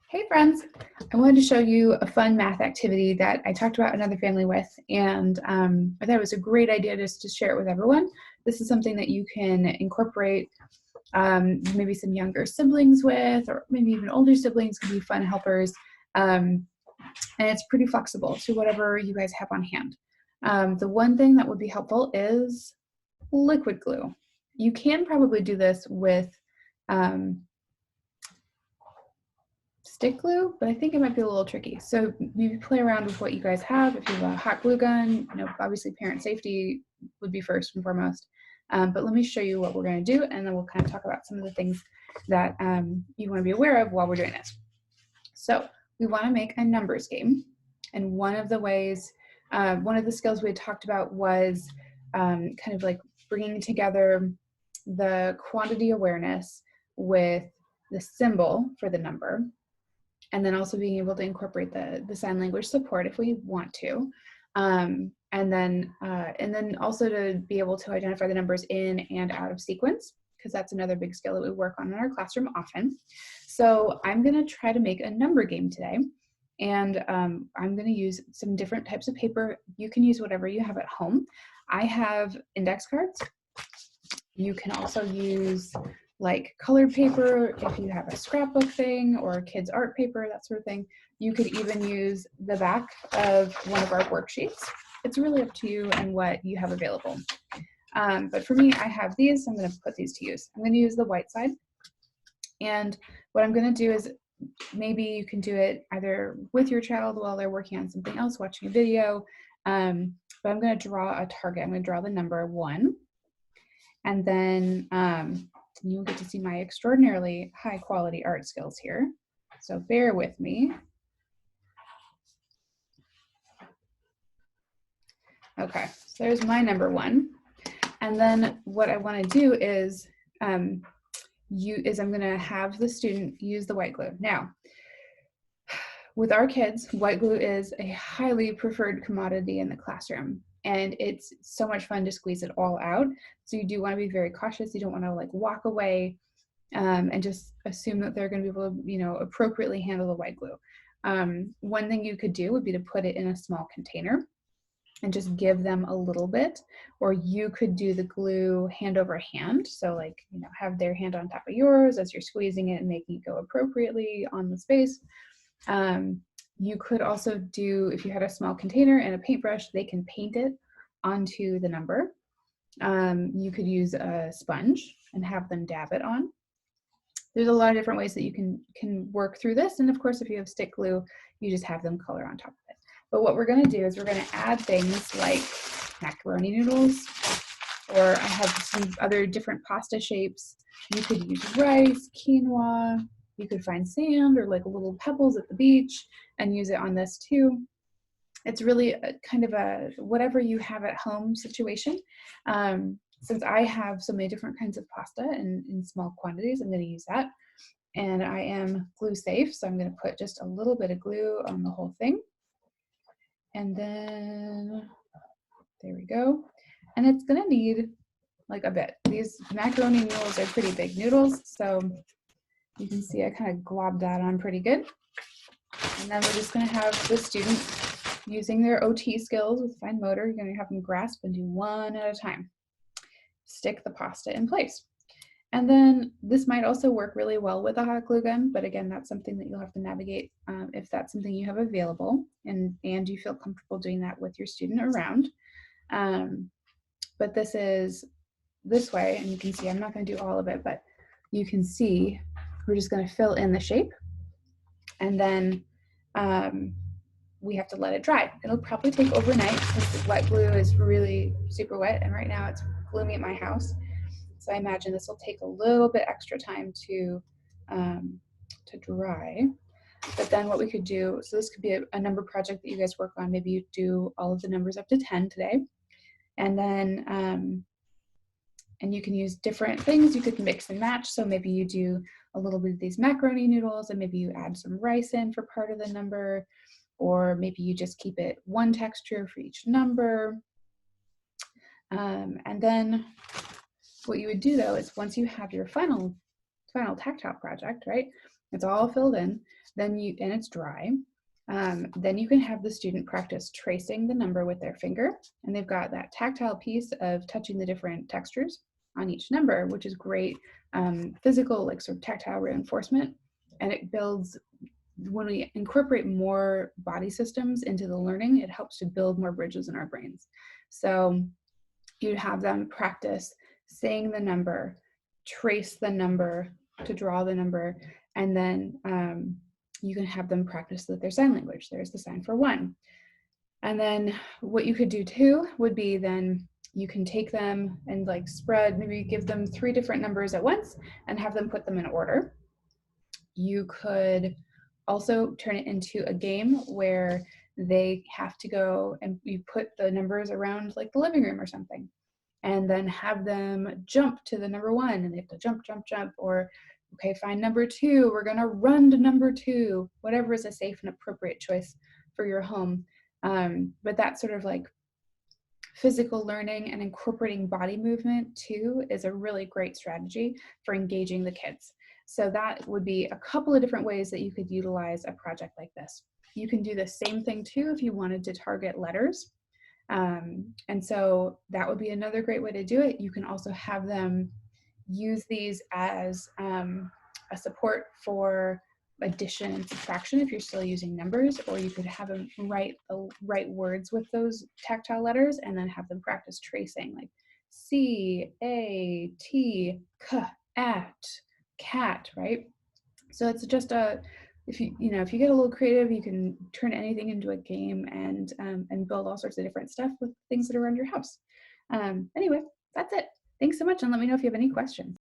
Hey friends, I wanted to show you a fun math activity that I talked about another family with, and I thought it was a great idea just to share it with everyone. This is something that you can incorporate maybe some younger siblings with, or maybe even older siblings can be fun helpers, and it's pretty flexible to whatever you guys have on hand. The one thing that would be helpful is liquid glue. You can probably do this with stick glue, but I think it might be a little tricky. So maybe play around with what you guys have. If you have a hot glue gun, obviously parent safety would be first and foremost. But let me show you what we're going to do, and then we'll kind of talk about some of the things that you want to be aware of while we're doing this. So we want to make a numbers game, and one of the ways, one of the skills we had talked about was kind of like bringing together the quantity awareness with the symbol for the number, and then also being able to incorporate the sign language support if we want to. And then also to be able to identify the numbers in and out of sequence, because that's another big skill that we work on in our classroom often. So I'm gonna try to make a number game today. And I'm gonna use some different types of paper. You can use whatever you have at home. I have index cards. You can also use like colored paper if you have a scrapbook thing, or kids art paper, that sort of thing. You could even use the back of one of our worksheets. It's really up to you and what you have available. But for me, I have these, so I'm going to put these to use. I'm going to use the white side. And what I'm going to do is, maybe you can do it either with your child while they're working on something else, watching a video, but I'm going to draw a target. I'm going to draw the number 1. And then you'll get to see my extraordinarily high quality art skills here. So bear with me. Okay, so there's my number 1. And then what I want to do is, I'm going to have the student use the white glue. Now, with our kids, white glue is a highly preferred commodity in the classroom, and it's so much fun to squeeze it all out. So you do want to be very cautious. You don't want to like walk away and just assume that they're going to be able to, appropriately handle the white glue. One thing you could do would be to put it in a small container and just give them a little bit, or you could do the glue hand over hand. So like, have their hand on top of yours as you're squeezing it and making it go appropriately on the space. You could also do, if you had a small container and a paintbrush, they can paint it onto the number. You could use a sponge and have them dab it on. There's a lot of different ways that you can work through this. And of course, if you have stick glue, you just have them color on top of it. But what we're going to do is we're going to add things like macaroni noodles, or I have some other different pasta shapes. You could use rice, quinoa. You could find sand or like little pebbles at the beach and use it on this too. It's really kind of a whatever you have at home situation. Since I have so many different kinds of pasta in small quantities, I'm going to use that. And I am glue safe, so I'm going to put just a little bit of glue on the whole thing. And then, there we go. And it's going to need like a bit. These macaroni noodles are pretty big noodles, so you can see I kind of globbed that on pretty good. And then we're just going to have the student using their OT skills with fine motor. You're going to have them grasp and do one at a time. Stick the pasta in place. And then this might also work really well with a hot glue gun, but again, that's something that you'll have to navigate if that's something you have available and you feel comfortable doing that with your student around. But this is this way, and you can see I'm not going to do all of it, but you can see we're just going to fill in the shape, and then we have to let it dry. It'll probably take overnight because the wet glue is really super wet, and right now it's gloomy at my house. So I imagine this will take a little bit extra time to dry. But then what we could do, so this could be a number project that you guys work on. Maybe you do all of the numbers up to 10 today. And then, and you can use different things. You could mix and match. So maybe you do a little bit of these macaroni noodles, and maybe you add some rice in for part of the number, or maybe you just keep it one texture for each number. And then what you would do though is once you have your final tactile project, right, It's all filled in. And it's dry. Then you can have the student practice tracing the number with their finger, and they've got that tactile piece of touching the different textures on each number, which is great physical, like sort of tactile reinforcement. And it builds, when we incorporate more body systems into the learning, it helps to build more bridges in our brains. So you'd have them practice saying the number, trace the number to draw the number, and then you can have them practice with their sign language. There's the sign for 1. And then what you could do too would be then you can take them and like spread, maybe give them 3 different numbers at once and have them put them in order. You could also turn it into a game where they have to go and you put the numbers around like the living room or something, and then have them jump to the number 1, and they have to jump, jump, jump, or okay, find number 2, we're gonna run to number 2, whatever is a safe and appropriate choice for your home. But that sort of like physical learning and incorporating body movement too is a really great strategy for engaging the kids. So that would be a couple of different ways that you could utilize a project like this. You can do the same thing too if you wanted to target letters. And so that would be another great way to do it. You can also have them use these as a support for addition and subtraction if you're still using numbers, or you could have them write the right words with those tactile letters and then have them practice tracing, like C, A, T, K, at, cat, right? So it's just if you get a little creative, you can turn anything into a game and build all sorts of different stuff with things that are around your house. Anyway, that's it. Thanks so much, and let me know if you have any questions.